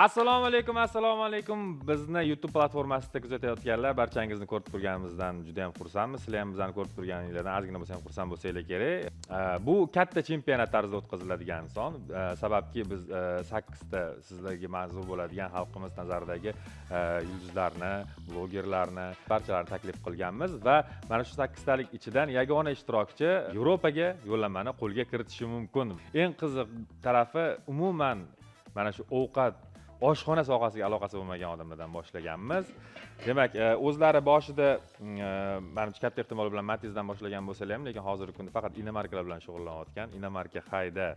Assalomu alaykum. Bizni YouTube platformasida kuzatayotganlar, barchangizni ko'rib turganimizdan juda ham xursandmiz. Sizlar ham bizani ko'rib turganingizdan ozgina bo'lsa ham xursand bo'lsanglar kerak. Bu katta chempionat tarzida o'tkaziladigan son. Sababki biz 8 ta sizlarga ma'zur bo'ladigan xalqimiz nazaridagi yulduzlarni, blogerlarni barchalarini taklif qilganmiz va mana shu 8 talik ichidan yagona ishtirokchi Yevropaga yo'llanmani qo'lga kiritishi mumkin. Eng qiziq tarafi umuman mana shu ovqat oshxona sohasiga aloqasi bo'lmagan odamlardan boshlaganmiz. Demak, o'zlari boshida menimcha katta ehtimol bilan Matizdan boshlagan bo'lsalar ham, lekin hozirgi kunda faqat inomarkalar bilan shug'ullanayotgan. Inomarka hayda.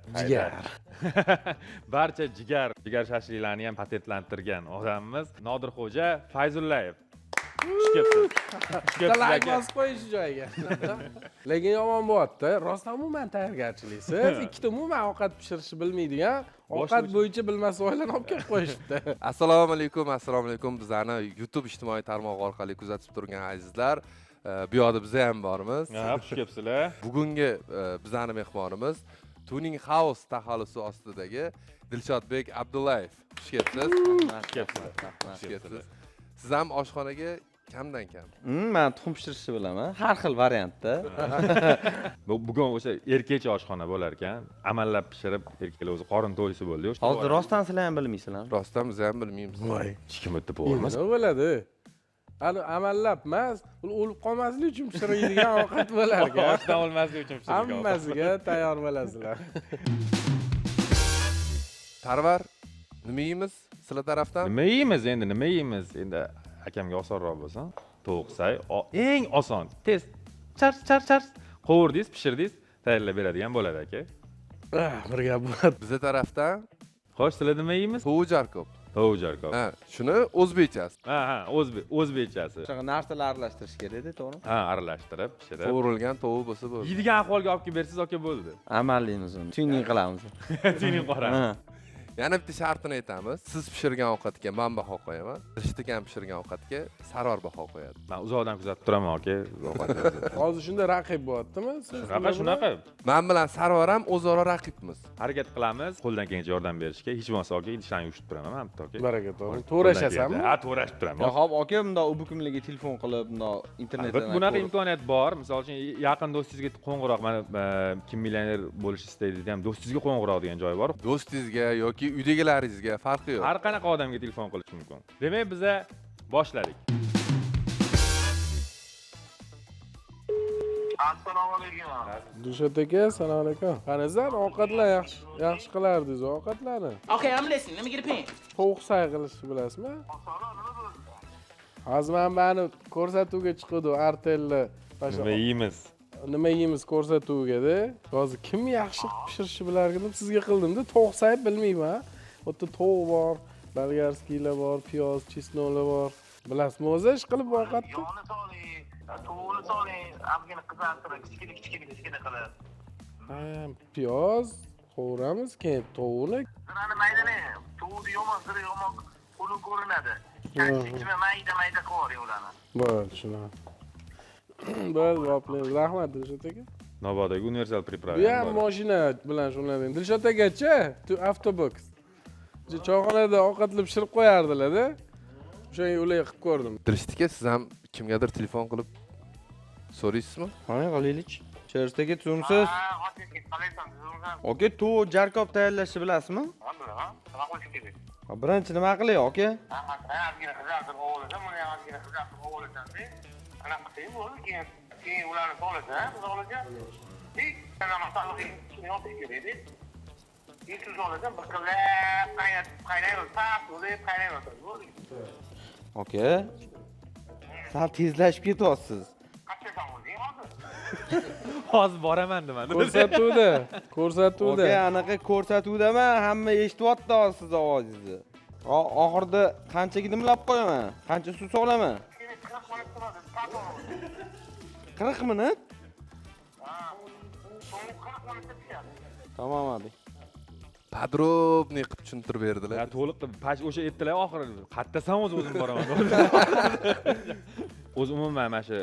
Barcha jigar shashliklarni ham patentlantirgan odamimiz Nodirxo'ja Fayzullayev. Like bosib qo'yish joyiga. Lekin yomon bo'lyapti. Rostdan umuman tayyorgarchiliksiz, ikkita umuman ovqat pishirishni bilmaydigan, ovqat bo'yicha bilmas oilani olib kelib qo'yishibdi. Assalomu alaykum. Bizani YouTube ijtimoiy tarmoq orqali kuzatib turgan azizlar, bu yoqda biz ham bormiz. Xush kelibsizlar. Bugungi bizani mehmonimiz Tuning House taxallusi ostidagi Dilshodbek Abdullayev. Xush kelibsiz. Siz ham oshxonaga kamdan kam. Men tuxum pishirishni bilaman. Har xil variantda. Bugun o'sha erkakcha oshxona bo'lar ekan. Amallab pishirib, erkaklar o'zi qorin to'yisi bo'ldi. Hozir rostdan sizlar ham bilmaysizlar. Rostdan biz ham bilmaymiz. Voy, hech kim o'tib bo'lmas. nima bo'ladi? Amallab emas, o'lib qolmaslik uchun pishiradigan ovqat bo'lar ekan. Ochdan o'lmaslik uchun pishirgan. Hammasiga tayyor bo'lasizlar. Tarvar, nima yeymiz sizlar tarafdan? Nima yeymiz? Endi akamga osonroq bo'lsin. Tovuqsay, eng oson, tez, chars, qovirdingiz, pishirdingiz, tayyorlab beradigan bo'ladi aka. Bir gap bo'ladi. Bizlar tarafdan Xo'sh, sizlar nima yeymiz? tovuq jarkob. Tovuq jarkob. Ha, shuni o'zbekchasi. Ha, o'zbekchasi. O'sha narsalarni aralashtirish kerak-da, to'g'rimi? Ha, aralashtirib, pishirib. Qovurilgan tovuq bo'lsa bo'ldi. Yeydigan ahvolga olib kelib bersangiz, aka bo'ldi. Amallaymiz uni. Tuning qilamiz. Tuning qoramiz. Ha. Yana bitta shartini aytamiz. Siz pishirgan ovqatga men baho qo'yaman. Rishtikan pishirgan ovqatga Sarvar baho qo'yadi. Men uzoqdan kuzatib turaman, aka. Hozir shunda raqib bo'lyaptimi? Shunaqa. Men bilan Sarvar ham o'zaro raqibmiz. Harakat qilamiz, qo'ldan kelgancha yordam berishga. Hech bo'lmasa aka, idishlarni yuvishib turaman, men bitta aka. Baraka toping. To'rashasanmi? Ha, to'rashib turaman. Hop, aka, bundoq ubukimlarga telefon qilib, bundoq internetdan. Bunaqa imkoniyat bor. Misol uchun, yaqin do'stingizga qo'ng'iroq, mana kim millioner bo'lishni istaydi ham do'stingizga qo'ng'iroq degan joy bor. Do'stingizga yoki uydagilaringizga farqi yo'q. Har qanaqa odamga telefon qilish mumkin. Demak, biza boshladik. Assalomu alaykum. Dilshod aka, assalomu alaykum. Qarangizlar, ovqatlar yaxshi qilardingiz ovqatlarni. Okay, I'm listening. Let me get a pen. Tovuq say qilishni bilasizmi? Hozir mani ko'rsatuvga chiqdi Artelli. Nima yeymiz? Ko'rsatuvga-da. Hozir kim yaxshi pishirishni bilarkan deb sizga qildim-da. Tovuq say bilmayman. Bu yerda tovuq bor, bolgarskiylar bor, piyoz, chesnoklar bor. Bilasizmi o'zi ish qilib ovqatni? Yog'ni soling, tovuqni soling, abgina qizartirib, kichkina qilib. Ha, piyoz qovuramiz, keyin tovuqni. Zirani maydalang. Tovuqni ziri yomon qo'lin ko'rinadi. Kichkina mayda qovurib ularni. Bo'ldi, shuni. Bo'ldi, voplaymiz. Rahmat Dilshod aka. Navbadagi universal pripravka. Bu ham mashina bilan shug'ullanadi. Dilshod aka-chi, avtobox. Choyxonada ovqatlar pishirib qo'yardilar-da. O'shanga ular qilib ko'rdim. Dilshod aka, siz ham kimgadir telefon qilib so'raysizmi? Qani qilaylik. Cherstagi tuxumsiz. Qalaysan, Aka, tovuq jarkob tayyorlashni bilasizmi? bilaman. Nima qilish kerak? Birinchi nima qilay, aka? Abgina qizartirib o'g'lisan, buni ham abgina qizartirib o'g'lisan-da. Qanaqa qilib bo'ldi? Keyin ularni solasan, solasan. Sana masalliq yopish kerak-da. Keyin solasan, bir qilib qaynayveradi. Aka. Sal tezlashib ketyapsiz. Qachon bo'lding hozir? Hozir boraman deman. Ko'rsatuvda. Aka, anaqa ko'rsatuvdaman, hamma eshityapti hozir siz ovozingizni. Oxirida qanchaga dimlab qo'yaman? Qancha suv solaman? 40 minut? Tamam abi. Podrobniy qilib tushuntirib berdilar. To'liq o'sha aytdilar oxiri. Qattasan o'zim boraman. o'zi umuman mana shu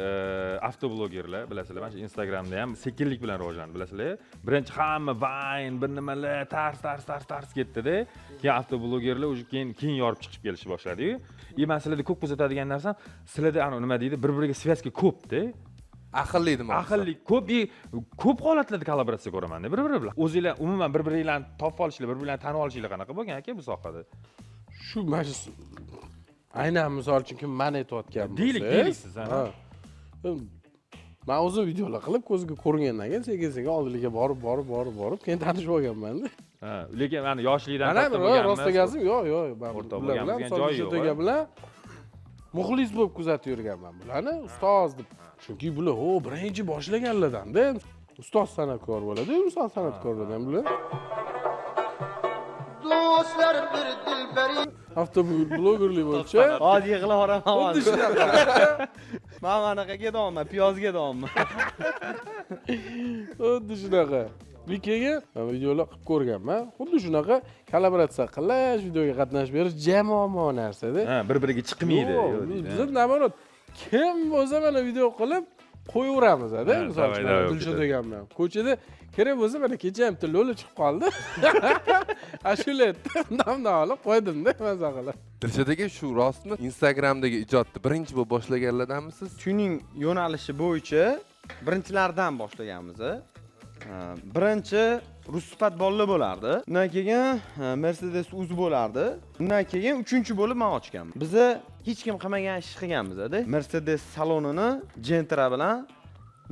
avtoblogerlar bilasizlar, mana shu Instagramda ham sekinlik bilan rivojlandi, bilasizlar. Birinchi hamma Vine, bir nimalar tars ketdi-da, keyin avtoblogerlar уже keyin yorib chiqib kelishni boshladi-yu. Men sizlarda ko'p kuzatadigan narsam, sizlarda nima deydi, bir-biriga svязка ko'p-da. Aqlli demoqchi. Aqlli ko'p holatlarda kollaboratsiya ko'raman-da bir-biri bilan. O'zinglar umuman bir-biringlarni topib olishinglar, bir-biringlarni tanib olishinglar qanaqa bo'lgan aka bu sohada? Shu mana shu aynan misol uchun kim man aytayotgan Deylik siz, ha. Men o'zim videolar qilib ko'zga ko'ringandan keyin sekin oldiliga borib, keyin tanishib olganman-da. Ha, lekin mana yoshlikdan Mana katta bir bo'lganmiz. rostagazim, yo'q, men O'rtoq bular bo'lganmiz bilan degan joyi yo'q, So'zga bilan muxlis bo'lib kuzatib yurganman bularni, ustoz deb. Chunki bular birinchi boshlaganlardan-da, ustoz san'atkor bo'ladi, ustoz san'atkor bo'ladi bular. Do'stlar bir dilbari Avtoblogerlik bo'yicha hozir yig'ilib yuboraman. xuddi shunaqa. Men anaqaga deyapman, piyozga deyapman. Xuddi shunaqa. Vikaga videolar qilib ko'rganman. Xuddi shunaqa kollaboratsiya qilish, videoga qatnashib berish jamoa narsada. Ha, bir-biriga chiqmaydi. Biz naborot kim bo'lsa mana video qilib qo'yaveramiz-da. Misol uchun Dilshod akam bilan ko'chada kerak bo'lsa mana kecha ham lo'li chiqib qoldi. Ashula aytdim, namdan olib qo'ydim-da maza qilib. Dilshod aka, shu rostmi? Instagramdagi ijodni birinchi bo'lib boshlaganlardanmisiz? Tuning yo'nalishi bo'yicha birinchilardan boshlaganmiz. Birinchi Rusifat bolalar bo'lardi. Undan keyin Mercedes Uz bo'lardi. Undan keyin 3-chi bo'lib men ochganman. Biz hech kim qilmagan ish qilganmiz-da. Mercedes salonini Gentra bilan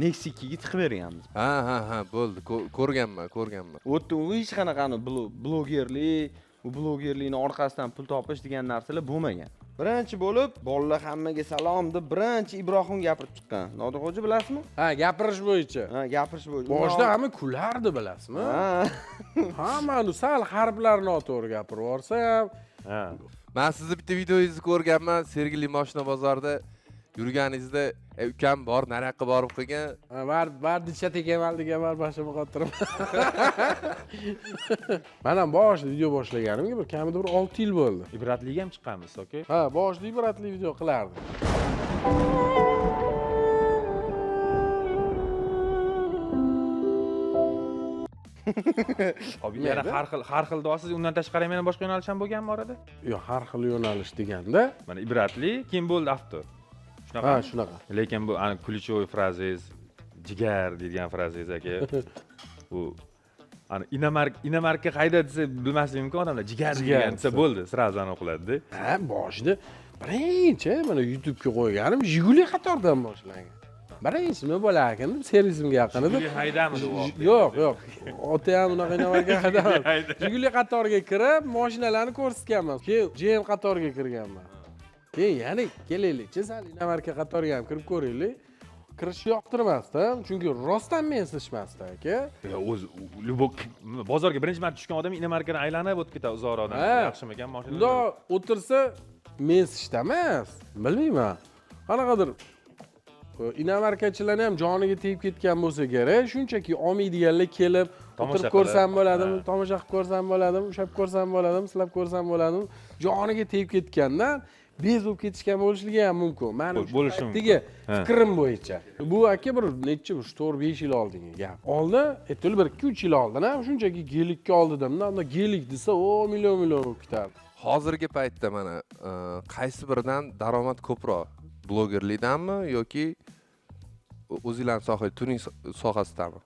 Nexia 2 ga tiqib berganmiz. Ha, bo'ldi. Ko'rganman. O'tda hech qanaqani blogerlik, bu blogerlikni orqasidan pul topish degan narsalar bo'lmagan. Birinchi bo'lib bolalar hammaga salom deb birinchi Ibrohim gapirib chiqqan. Nodiqo'ji bilasizmi? Ha, gapirish bo'yicha. Ha, gapirish bo'yicha. Boshida hamma kulardi, bilasizmi? Hammani sal harflarni noto'g'ri gapirib yorsa ham. Ha. Men sizni bitta videoyingizni ko'rganman, Sergeli mashina bozorida yurganingizda, ukam bor, nariyoqqa borib qolgan. Var dichat ekanman boshimga qotirib. Men ham boshida video boshlaganimga bir kamida bir 6 yil bo'ldi. Ibratliga ham chiqqanmiz, okey? Ha, boshida ibratli video qilardim. Hop, yana har xil deyapsiz, undan tashqari yana boshqa yo'nalish ham bo'lganmi orada? Yo'q, har xil yo'nalish deganda, Mana ibratli, keyin bo'ldi avto. Shunaqa. ha, shunaqa. Lekin bu ключевой frazangiz, jigar deydigan frazangiz aka. Bu inomarka qayda desa bilmasligi mumkin odamlar. Jigar degan desa bo'ldi, sразу o'qiladi-da. Ha, boshida birinchi mana YouTube'ga qo'yganim Jiguli qatordan boshlangan. Birinchi nima bo'lar ekan deb servisimga yaqin edi. Jiguli haydamidi u? Yo'q. Ota ham unaqa inomarka haydamadi. Jiguli qatoriga kirib, mashinalarni ko'rsatganman. Keyin GM qatoriga kirganman. Keyin yana kelaylikchi, sal inomarka qatoriga ham kirib ko'raylik. Kirish yoqtirmasdi, chunki rostdan mensishmasdi aka. O'zi bozorga birinchi marta tushgan odam inomarkani aylanib o'tib ketadi uzoqroqdan. Yaxshimikan mashina? Unda o'tirsa mensishda emas, bilmayman. Qanaqadir inomarkachilarni ham joniga tegib ketgan bo'lsa kerak, shunchaki olmaydiganlar kelib o'tirib ko'rsam bo'ladimi, tomosha qilib ko'rsam bo'ladimi, ushlab ko'rsam bo'ladimi, silab ko'rsam bo'ladimi, joniga tegib ketgandan bez bo'lib ketishgan bo'lishligi ham mumkin. Meni bo'lishi mumkin. fikrim bo'yicha. Bu aka bir necha 4-5 yil oldingi gap. Oldin, aytib bir 2-3 yil oldin ham shunchaki gelikka oldidim. Unda gelik desa, million bo'lib ketardi. Hozirgi paytda mana qaysi biridan daromad ko'proq? Blogerlikdanmi yoki o'zingizlar tuning sohasidami?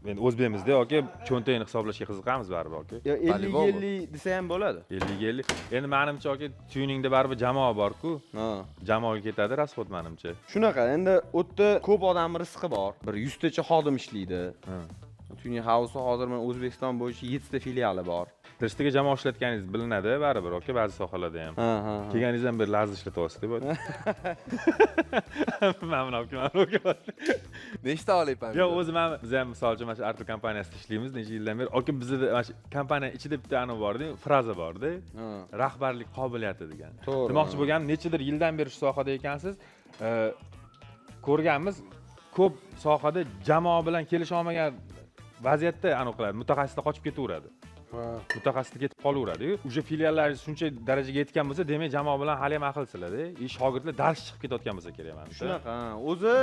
Men o'zbekmizda yoki cho'ntagini hisoblashga qiziqamiz baribir, okey? 50-50 desa ham bo'ladi. 50-50. Endi menimcha yoki tuningda baribir jamoa bor-ku. Ha. Jamoaga ketadi rasxod menimcha. Shunaqa, endi o'tda ko'p odam rizqi bor. Bir 100 tacha xodim ishlaydi. Tuning House hozir men O'zbekiston bo'yicha 7 ta filiali bor. Dirshtiga jamoa ishlatganingiz bilinadi baribir, okey, ba'zi sohalarda ham. Ha. Kelganingizdan beri lazz ishlatyapsiz deb aytdim. Mamnun bo'ldim. Nechta olaypan? Yo'q, o'zi biz ham misol uchun mana shu Artur kompaniyasida ishlaymiz necha yildan beri. Okey, bizda mana shu kompaniya ichida bitta bor-da, fraza bor-da. Rahbarlik qobiliyati degan. Demoqchi bo'lganim, nechadir yildan beri shu sohada ekansiz. Ko'rganmiz, ko'p sohada jamoa bilan kelisha olmagan vaziyatda aniqladi, mutaxassislar qochib ketaveradi. Ha. mutaxassisga ketib qolaveradi-yu. O'sha filiallaringiz shuncha darajaga yetgan bo'lsa, demak jamoa bilan hali ham aqlsizlar-da. Shogirdlar dars chiqib ketayotgan bo'lsa kerak mana. Shunaqa. O'zi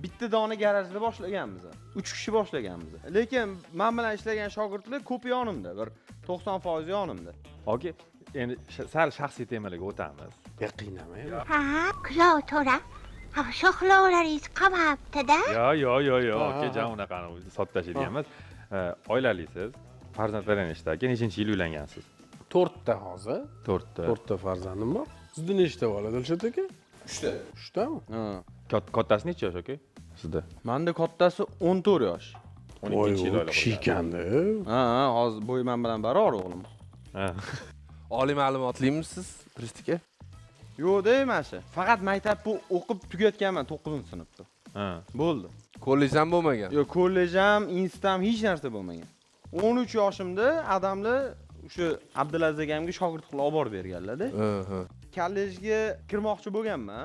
bitta dona garajda boshlaganmiz. 3 kishi boshlaganmiz. Lekin men bilan ishlagan shogirdlar ko'p yonimda, bir 90% yonimda. Okey, endi sal shaxsiy temalarga o'tamiz. Qiynamang. Ha, kulov to'ra. Ha, shoxlovlaringiz qamabdi-da. Yo, Ha, okey, ha. jan unaqani soddashlik emas. Oilalisiz, farzandlar nechtaki, nechinchi yil uylangansiz? 4 ta hozir. 4 ta. 4 ta farzandim bor. Sizda nechta bola, Dilshod aka? 3 ta. 3 tami? Ha. Kattasi necha yosh, okey? Sizda? Menda kattasi 14 yosh. 12 yil oila kishi qurgan. ekanda. Ha, hozir bo'y men bilan barobar o'g'lim. Ha. Oliy ma'lumotlimiz turistika? Yo'q-da, mana faqat maktabni o'qib tugatganman 9-sinfda. Ha. Bo'ldi. Kollej ham bo'lmagan. Yo'q, kollej ham, institut ham hech narsa bo'lmagan. 13 yoshimda adamlar o'sha Abdulaziz akamga shogird qilib olib borib berganlar-da. Ha. Kollejga kirmoqchi bo'lganman.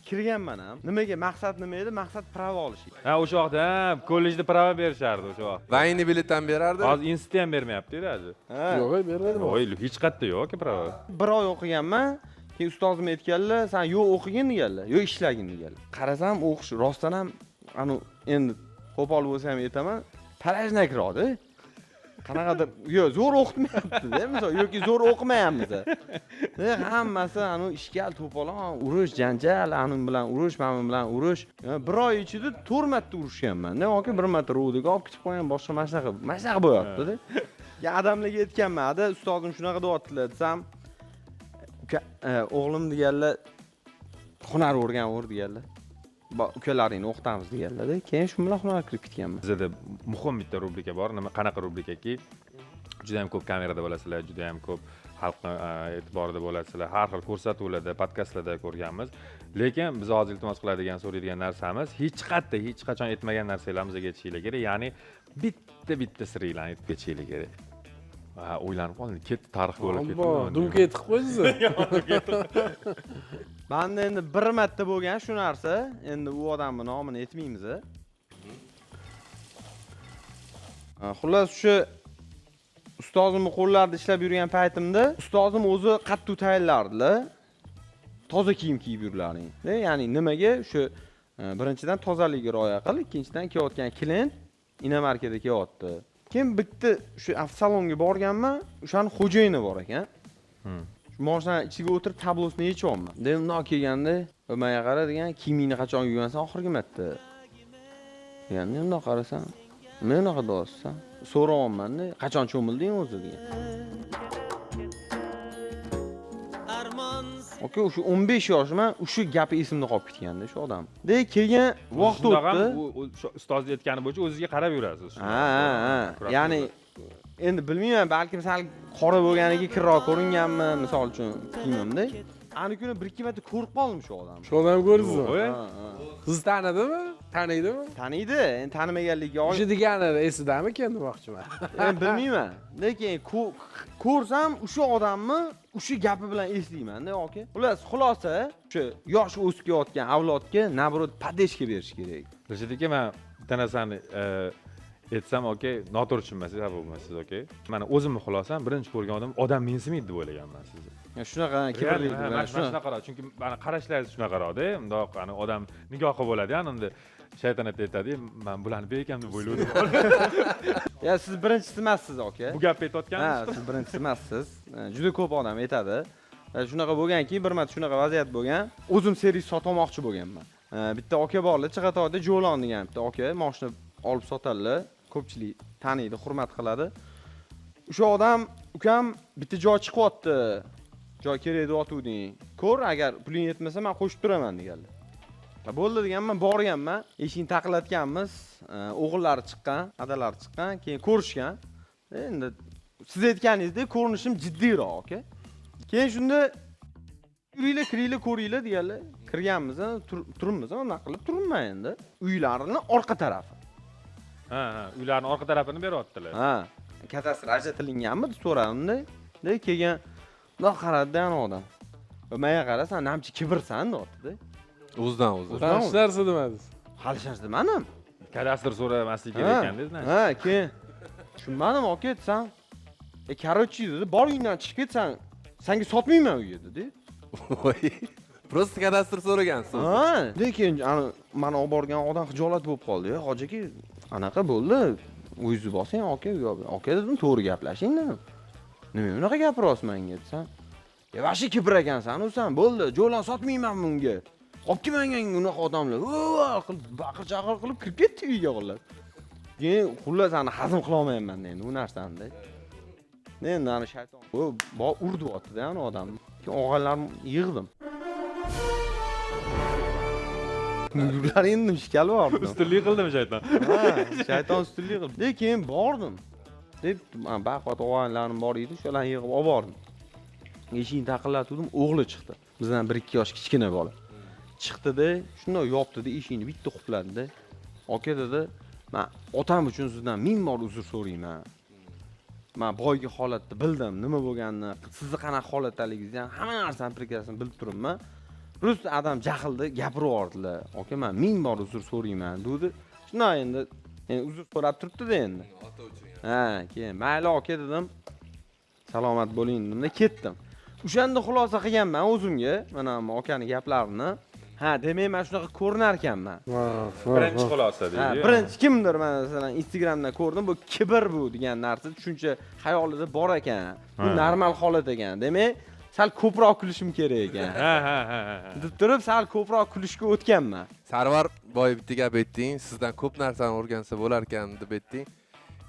Kirganman ham. Nimaga? Maqsad nima edi? Maqsad prava olish edi. Ha, o'sha vaqtda kollejda prava berishardi o'sha vaqt. Vayni bilet ham berardi. Hozir institut ham bermayapti-da hozir. Ha. Yo'q, bermadim. Voy, hech qayerda yo'q prava. Bir oy o'qiganman. Keyin ustozim aytganlar, "Sen yo'q o'qigin" deganlar, "Yo'q ishlagin" deganlar. Qarasam, o'qish rostdan ham endi qo'pol bo'lsa ham aytaman, parajnakroqda. Qanaqadir, yo'q, zo'r o'qitmayapti-da, misol yoki zo'r o'qimayapmiz. Hammasi ishgal to'polon, urush, janjal, bilan urush, men bilan urush. Bir oy ichida 4 marta urushganman. Yoki bir marta ro'diga olib ketib qo'ygan, boshqa mashnaqa bo'lyapti-da. Ya adamlarga aytganman, "Ada, ustozim shunaqa deyaptilar" desam, o'g'lim deganlar hunar o'rganver deganlar. Ukalaringni o'qitamiz deganlar-da. Keyin shu bilan hunarga kirib ketganman. Bizda muhim bitta rubrika bor. Nima qanaqa rubrikaki? Juda ham ko'p kamerada bo'lasizlar, juda ham ko'p xalqning e'tiborida bo'lasizlar. Har xil ko'rsatuvlarda, podkastlarda ko'rganmiz. Lekin biz hozir iltimos qiladigan, so'raydigan narsamiz hech qachon aytmagan narsalarni bizga aytishinglar kerak. Ya'ni bitta sirlarni aytib ketishinglar kerak. O'ylanib qoldim. Ketdi, tarixga bo'lib ketdi. Dumka etib qo'ysiz. Menda endi bir marta bo'lgan shu narsa, endi u odamning nomini aytmaymiz. Xullas shu ustozimning qo'llarida ishlab yurgan paytimda ustozim o'zi qattiq tayinlardilar. Toza kiyim kiyib yurlaring. Ya'ni nimaga? Shu birinchidan tozalikka rioya qil, ikkinchidan kelayotgan klient inomarkada kelyapti. Keyin bitta shu avtosalonga borganman, o'shaning xo'jayini bor ekan. Shu mashina ichiga o'tirib tablosini yechyapman. Undoq kelganda, "Menga qara" degan, "Kiyimingni qachon yuvgansan oxirgi marta?" degan. Undoq qarasam, "Men unaqa deyapsan?" So'rayapman-da, "Qachon cho'milding o'zi?" degan. Oka, o'sha 15 yoshman, o'sha gapi esimda qolib ketganda shu odam. Keyin vaqt o'tdi. U ustozni aytgani bo'yicha o'zingizga qarab yurasiz. Ha. Ya'ni endi bilmayman, balkim sal qora bo'lganiga kirroq ko'ringanmi, misol uchun kiymimda. Ani kuni 1-2 marta ko'rib qoldim shu odamni. Shu odamni ko'rdingizmi? Siz Siz tanidimi? Tanidimi? Taniydi, endi tanimaganligiga O'sha degani esidami ekan demoqchiman. men bilmayman. Lekin ko'rsam o'sha odamni o'sha gapi bilan eslayman-da, yoki. Xulosa, o'sha yosh o'sib kelayotgan avlodga nabrod podeshka berish kerak. Rashid aka, men bitta narsani aytsam, okey, noto'g'ri tushunmasangiz, xafa bo'lmaysiz, okey. Mana o'zimni xulosam, birinchi ko'rgan odam mensimaydi deb o'ylaganman sizni. Shunaqa kibrli. Shunaqa, chunki mana qarashlaringiz shunaqaroqda, bundoq odam nigohi bo'ladi, unda shayton aytadi, "Men bularni beykam" deb o'yladim. Ya siz birinchisi emassiz, aka. Bu gapni aytayotgansiz. Ha, siz birinchisi emassiz. Juda ko'p odam aytadi. Shunaqa bo'lganki, bir marta shunaqa vaziyat bo'lgan. O'zim servis sotmoqchi bo'lganman. Bitta aka borlar, Chig'atoyda Jo'lon degan bitta aka, mashina olib sotadilar. Ko'pchilik taniydi, hurmat qiladi. O'sha odam, "Ukam, bitta joy chiqyapti. Joy kerak deyotganding. Ko'r, agar puling yetmasa men qo'shib turaman" deganlar. Bo'ldi deganman, borganman. Eshikni taqillatganmiz. O'g'illari chiqqan, adalari chiqqan, keyin ko'rishgan. Endi siz aytganingizdek, ko'rinishim jiddiyroq, aka. Keyin shunda "Yuringlar, kiringlar, ko'ringlar" deganlar. Kirganmiz, turibmiz, nima qilib turibman endi. Uylarining orqa tarafi. Ha, uylarning orqa tarafini beryaptilar. Ha, kadastr ajratilinganmi deb so'radimda. Keyin bundoq qaradi odam. Menga qarasan, "Namchi kibrsan" deyapti-da. O'zidan o'zi. Hali narsa demadingiz. Hali sharti manim. Kadastr so'ramaslik kerak ekan dedingiz. Ha, keyin tushunmadim, aka desam. Короче dedi, bor uyingdan chiqib ket, senga sotmayman uy dedi. Voy. Просто kadastr so'ragansiz. Ha, lekin mana olib borgan odam xijolat bo'lib qoldi. Hoji aka, anaqa bo'ldi. O'zingiz bosing, aka, aka dedim, to'g'ri gaplashing dedim. Nima unaqa gapiryapsiz menga desam? Vashi kibir ekansan, o'san, bo'ldi, jo'lan sotmayman bunga. Olib kelmangin unaqa odamlar. Qilib baqir-chaqir qilib kirib ketdi uyga xullas. Keyin xullas ani hazm qila olmayman endi u narsani. Endi ani shayton urdi-otdi-da ani odamni. Keyin og'aylarim yig'dim. Ular endi ishkal bor. Ustunlik qildimi shayton? Ha, shayton ustunlik qildi. Lekin bordim. Deb, men baqvat og'aylarim bor edi, shularni yig'ib olib bordim. Eshikni taqillatdim, o'g'li chiqdi. Bizdan 1-2 yosh kichkina bola. Chiqdi-da, shunday yopdi-da, eshikni bitta quladi-da. Aka dedi, men otam uchun sizdan 1000 bor uzr so'rayman. Men boygi holatni bildim, nima bo'lganini, sizni qanaqa holatdaligingizni ham hamma narsani prikasini bilib turibman. Rus adam jahlda gapirib yubordilar. Aka, men 1000 bor uzr so'rayman dedi. Shunday endi uzr so'rab turibdi-da endi. Ota uchun. Ha, keyin mayli aka dedim. Salomat bo'ling dedim-da ketdim. O'shanda xulosa qilganman o'zimga, mana akani gaplarini. Ha, demak men shunaqa ko'rinar ekanman. Birinchi xulosa Ha, deydi. birinchi kimdir men masalan Instagramda ko'rdim, bu kibr bu degan narsa tushuncha xayolida bor ekan. Bu normal holat ekan. Demak, sal ko'proq kulishim kerak ekan. Ha. Deb turib, sal ko'proq kulishga o'tganman. Sarvar boy bitta gap aytding, sizdan ko'p narsani o'rgansa bo'lar ekan deb aytding.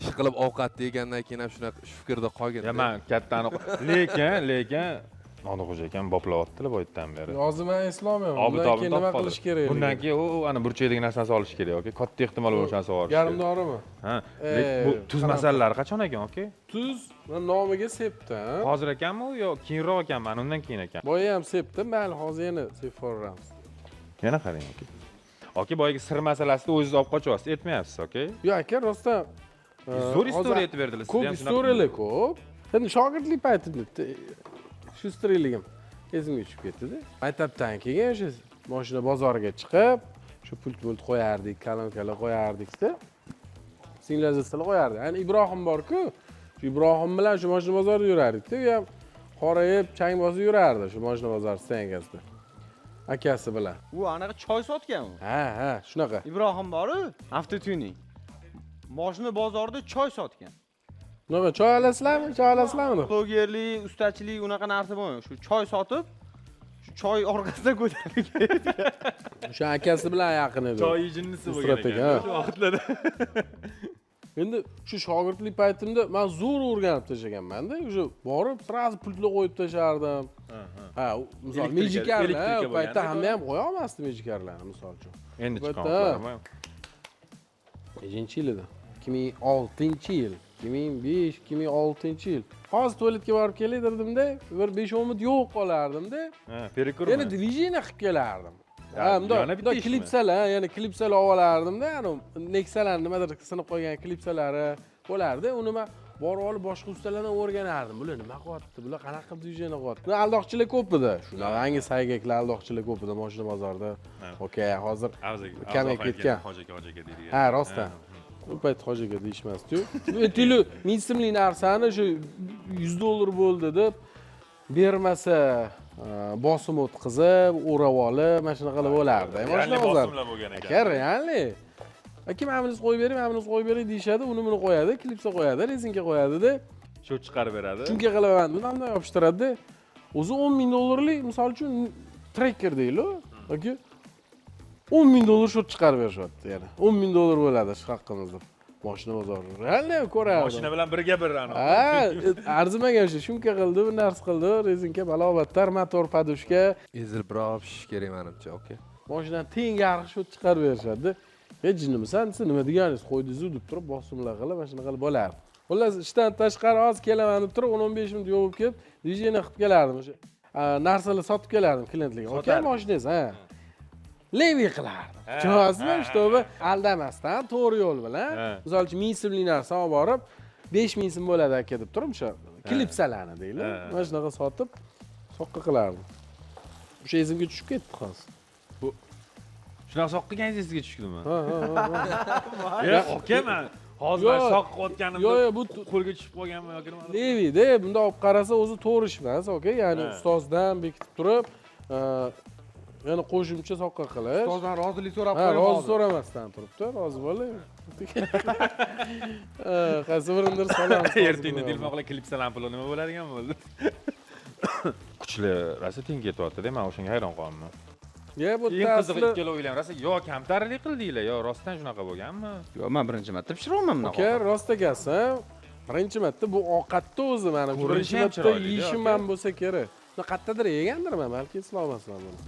Ish qilib ovqat yegandan keyin ham shunaqa shu fikrda qolgan. Ya men kattani lekin Nonixo'ja ekan boplayaptilar boydan beri. Hozir men eslolmayman. Obid Bundan keyin nima topqoldi. qilish kerak? Bundan keyin u ana burchakdagi narsani solish kerak, yoki katta ehtimol o'shani solish kerak. Yarim dorimi? Ha. Bu tuz masalalari qachon ekan, oka? Tuz men nomiga sepdi, ha. Hozir ekanmi u yo keyinroq ekanmi? Undan keyin ekan. Boya ham sepdi, mayli hozir yana sepib yuboramiz. Yana qarang, oka. Oka, boyagi sir masalasida o'zingiz olib qochyapsiz, aytmayapsiz, oka? Yo'q aka, rostdan Zo'r istoriya aytib berdilar sizga. ko'p istoriyalar ko'p. Endi shogirdlik paytimda shu istoriyaligim esimga tushib ketdi-da. Maktabdan keyin o'sha mashina bozoriga chiqib, shu pult qo'yardik, kolonkalar qo'yardik-da. Signalizatsiyalar qo'yardik. Ya'ni Ibrohim bor-ku, shu Ibrohim bilan shu mashina bozorida yurardik-da. U ham qorayib, chang bosib yurardi shu mashina bozori stangasida. Akasi bilan. U anaqa choy sotgan u. Ha, shunaqa. Ibrohim bor-ku, avtotuning. Mashina bozorida choy sotgan. Nima choy olasizlarmi? Choy olasizlarmi? Blogerlik, ustachilik unaqa narsa bo'lmagan. Shu choy sotib, shu choy orqasidan ko'tarilib O'sha akasi bilan yaqin edi. Choy jinnisi bo'lgan Strategik, ekan ha. shu vaqtlarda. Endi shu shogirdlik paytimda men zo'r o'rganib tashlaganman-da. O'sha borib, sразу pultlar qo'yib tashardim. Ha, misol mejikarlar, u paytda hamma ham qo'ya olmasdi mejikarlarni, misol uchun. Endi Albatta. chiqqan. Nechinchi yil edi? 2006-yil. 2005-2006-yil. Hozir tualetga borib kelay dedim-da, bir 5 minut yo'q qolardim-da. Ha, perikur. Yana diviziyani qilib kelardim. Ha, yana bunday bitta ishmi? klipsalar, yana klipsalar olardim-da, ana Nexalar nimadir sinib qolgan klipsalari bo'lardi. Uni men borib olib boshqa ustalardan o'rganardim. Bular nima qilyapti? Bular qanaqa qilib diviziyani qilyapti? Aldoqchilar ko'p edi. Shunaqangi saygaklar aldoqchilar ko'p edi mashina bozorida. Okey, hozir kamayib ketgan. Hoji aka deydigan. Ha, rostdan. U payt hoji aka deyishmasdi-yu. Aytaylik, 1000 so'mlik narsani shu $100 bo'ldi deb bermasa bosim o'tkazib, o'rab olib, mana shunaqalar bo'lardi. Mashina bozor. bosimlar bo'lgan ekan. Aka, realni. Aka, mana bunisi qo'yib bering, mana bunisi qo'yib bering deyshadi, uni buni qo'yadi, klipsa qo'yadi, rezinka qo'yadi-da. Shu chiqarib beradi. Shunga qilaman, bundan yopishtiradi-da. O'zi $10,000lik, misol uchun tracker deylik, aka. $10,000 shu chiqarib berishyapti yana. $10,000 bo'ladi shu haqqimizda. Mashina bozori. Realni ko'radi. Mashina bilan birga bir ana. Ha, arzimagan shu shumka qildi, bu narsa qildi, rezinka balobattar, motor, podushka. Ezilibroq pishish kerak menimcha, oka. Mashinadan teng yarq shu chiqarib berishadi. Jinimisan, siz nima deganingiz? Qo'ydingiz deb turib, bosimlar qilib, mana shunaqa qilib bo'lardi. Xullas, ishdan tashqari hozir kelaman deb turib, 10-15 minut yo'q kelib, dijeni qilib kelardim o'sha. Narsalar sotib kelardim klientlarga. Oka, mashinangiz, ha. Levi qilardim. Tushunasizmi? Shtobi aldamasdan, to'g'ri yo'l bilan. Misol uchun 1000 so'mlik narsa olib borib, 5000 so'm bo'ladi aka deb turib, o'sha klipsalarni deylik. Mana shunaqa sotib, soqqa qilardim. O'sha esimga tushib ketdi hozir. Shunaqa soq qilganingiz esga tushdimi? Ha. Ya, aka, men hozir Yo'q. man shoqqa o'tganimda Yo'q, bu qo'lga tushib qolganmi yoki nima? Levida, bunda olib qarasa o'zi to'g'ri ish emas, okey? Ya'ni Ha. ustozdan bekitib turib, yana qo'shimcha soqqa qilish. Ustozdan rozilik so'rab Ha, qo'ying rozi hozir. so'ramasdan turibdi, rozi bo'ling. Qaysi birindir solamiz. Ertangda Dilmoqlar klipsalar puli nima bo'ladigan bo'ldi? Kuchli, rosa teng ketyapti-da, men o'shanga hayron qoldim. Ya bu Eng qizig'i tasli. ikkalovinglar rosa yo kamtarlik qildinglar, yo rostdan shunaqa bo'lganmi? Yo'q, men birinchi marta pishiryapman bunaqa. Aka, rost ekansan. Birinchi marta bu ovqatda o'zi mana shu Ko'rinishi birinchi ham marta chiroyli-da, yeyishim aka. ham bo'lsa kerak. Buni qayerdadir yegandirman, balki eslolmasman buni.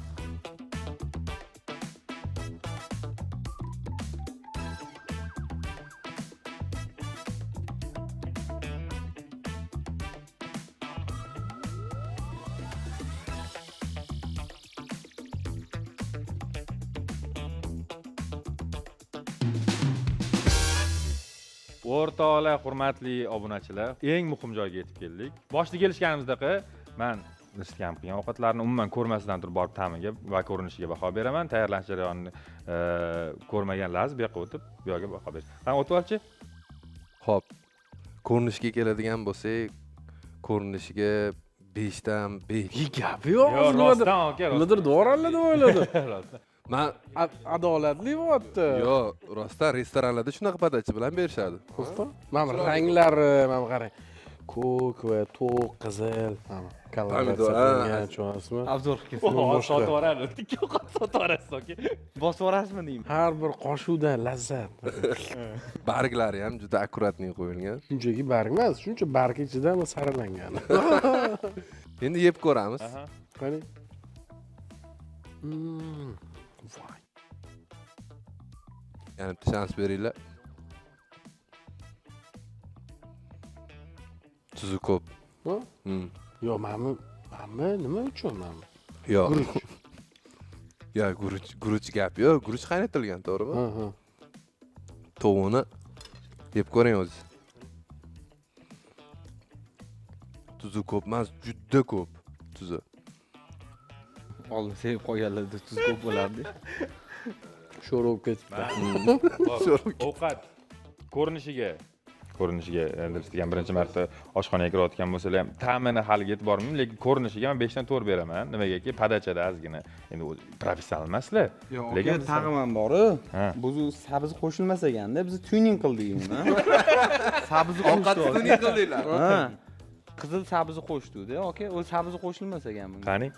O'rtoqlar, hurmatli obunachilar, eng muhim joyga yetib keldik. Boshda kelishganimizdaqa men ishlayam qilgan ovqatlarni umuman ko'rmasdan turib borib ta'miga va ko'rinishiga baho beraman. Tayyorlanish jarayonini ko'rmaganlar bu yoqqa o'tib, bu yoqqa baho berish. Qani o'tib olchi? Xo'p. Ko'rinishga keladigan bo'lsak, ko'rinishiga 5 dan 5. Gap yo'q, Yo, rostdan aka, nimadir dvorlanadi deb o'yladim. rostdan. Men Adolatli bo'lyapti. yo'q, rostdan restoranlarda shunaqa podacha bilan berishadi. To'xta. Mana ranglari, mana qarang. Ko'k va to'q, qizil, mana Pomidor, kolorlar tushunasizmi? Obzor qilib Sotib yuboradi. Ikki ovqat sotib yuborasiz aka. bosib yuborasizmi deyman. Har bir qoshuvdan lazzat. Barglari ham juda akkuratniy qo'yilgan. Shunchaki barg emas, shuncha barg ichida saralangan. Endi yeb ko'ramiz. Aha. Qani. Voy. Yana bitta shans beringlar. Tuzi ko'p. Ha? Yo, mana nima uchun mana? Yo'q. Guruch. Ya, guruch gap yo'q. Guruch qaynatilgan, to'g'rimi? Ha. Tovuqni yeb ko'ring o'zi. Tuzi ko'p emas, juda ko'p tuzi. Oldin sevib qolganlarda tuz ko'p bo'lardi. Sho'r bo'lib ketibdi. Ovqat ko'rinishiga degan birinchi marta oshxonaga kirayotgan bo'lsalar ham ta'mini haliga yetib bormayman, lekin ko'rinishiga men 5 dan 4 beraman. Nimagaki padachada ozgina endi professional emaslar. Lekin tag'im bori. Ha. Bu sabzi qo'shilmas ekanda, biz tuning qildik uni. Sabzi Ovqatni qildinglar. Ha. Qizil sabzi qo'shdik-da, aka. U sabzi qo'shilmas ekan bunga. Qani?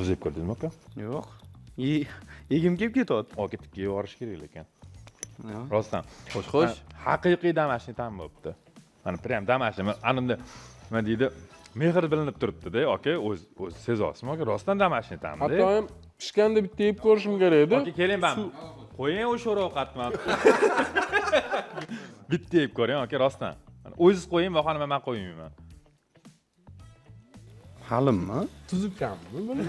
O'zi yeb ko'rdingizmi aka? Yo'q. Yegim kelib ketyapti. Aka tikka yuborish kerak lekin. Yo'q. Rostdan. Xo'sh. Haqiqiy damashni ta'm bo'libdi. Mana prям damashni. Animda nima deydi? Mehr bilinib turibdi-da, aka, o'z sezyapsizmi aka? Rostdan damashni ta'mda. Hatto ham pishganda bitta yeb ko'rishim kerak edi. Aka, keling man. Qo'ying o'sha ovqatni. Bitta yeb ko'ring aka, rostdan. O'zingiz qo'ying, bahona men qo'ymayman. Halimmi? Tuzukkanmi buni?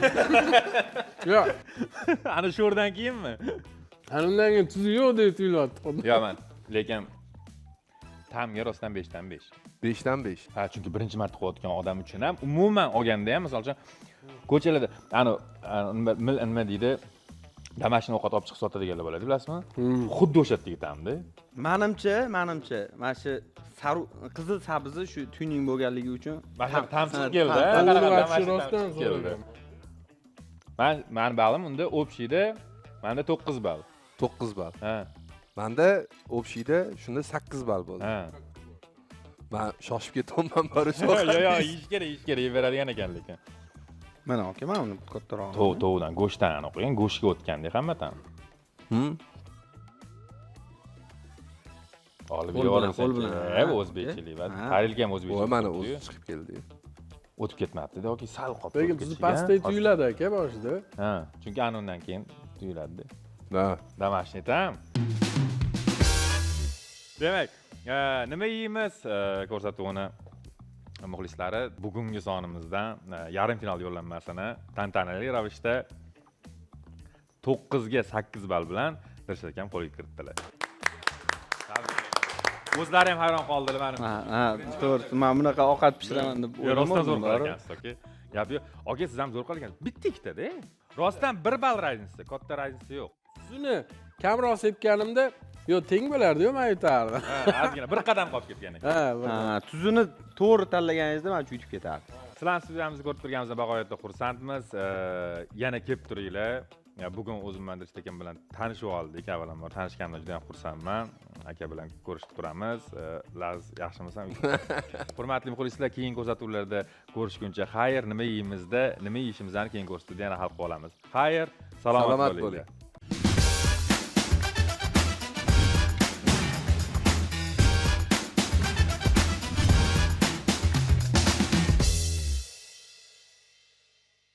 Yo'q. Ana shu o'rdan keyinmi? Hanimdan keyin tuzi yo'q deb tuyulyapti. Yo'q men, lekin ta'mga rostdan 5 dan 5. 5 dan 5. Ha, chunki birinchi marta qo'yayotgan odam uchun ham umuman olganda ham, masalan, ko'chalarda nima deydi? Damashni ovqat olib chiqib sotadiganlar bo'ladi, bilasizmi? Xuddi o'shatdagi ta'mda. Menimcha, mana shu qizil sabzi shu tuning bo'lganligi uchun Mana ta'msiz keldi. Rostdan keldi. Men balim unda общийda menda 9 ball. 9 ball. Ha. Menda общийda shunda 8 ball bo'ldi. Ha. Men shoshib ketyapman borish. Yo'q, yeyish kerak, yeveradigan ekan lekin. mana aka, mana uni kattaroq. Tovuqdan, go'shtdan o'qigan, go'shtga o'tganda hammadan. Olib yuborilsa, o'zbekchilik va tarilga ham o'zbekcha. Voy, mana o'zi chiqib keldi. O'tib ketmabdi-da, yoki sal qolib Lekin tuzi pastda tuyuladi aka boshida. Ha, chunki anundan keyin tuyuladi. Ha. Damashni tam. Demak, nima yeymiz ko'rsatuvini muxlislari bugungi sonimizdan yarim final yo'llanmasini tantanali ravishda 9 ga 8 ball bilan Dilshod akam qo'lga kiritdilar. o'zlari ham hayron qoldilar mani. Ha, to'g'ri. Men bunaqa ovqat pishiraman deb Rostdan zo'r o'ylamadim. qilgansiz, aka. Gap yo'q. Aka, siz ham zo'r qilgansiz. Bitta ikkita-da. Rostdan 1 ball razniца, katta razniца yo'q. Shuni kamroq sepganimda, yo teng bo'lardi-yu, men yutardim. Ha, ozgina bir qadam qolib ketgan ekan. Ha, Tuzini to'g'ri tanlaganingizda mana shu yutib ketardi. Sizlarni studiyamizni ko'rib turganimizdan bag'oyatda xursandmiz. Yana kelib turinglar. Bugun o'zim Mandirchi akam bilan tanishib oldik. Avvalambor tanishganimdan juda ham xursandman. Aka bilan ko'rishib turamiz. Laz yaxshimisan? Hurmatli muxlislar, keyingi ko'rsatuvlarda ko'rishguncha xayr, nima yeyimizda, nima yeyishimizni keyin ko'rsatuvda yana hal qilib olamiz. Xayr, salomat Salomat bo'linglar. bo'ling.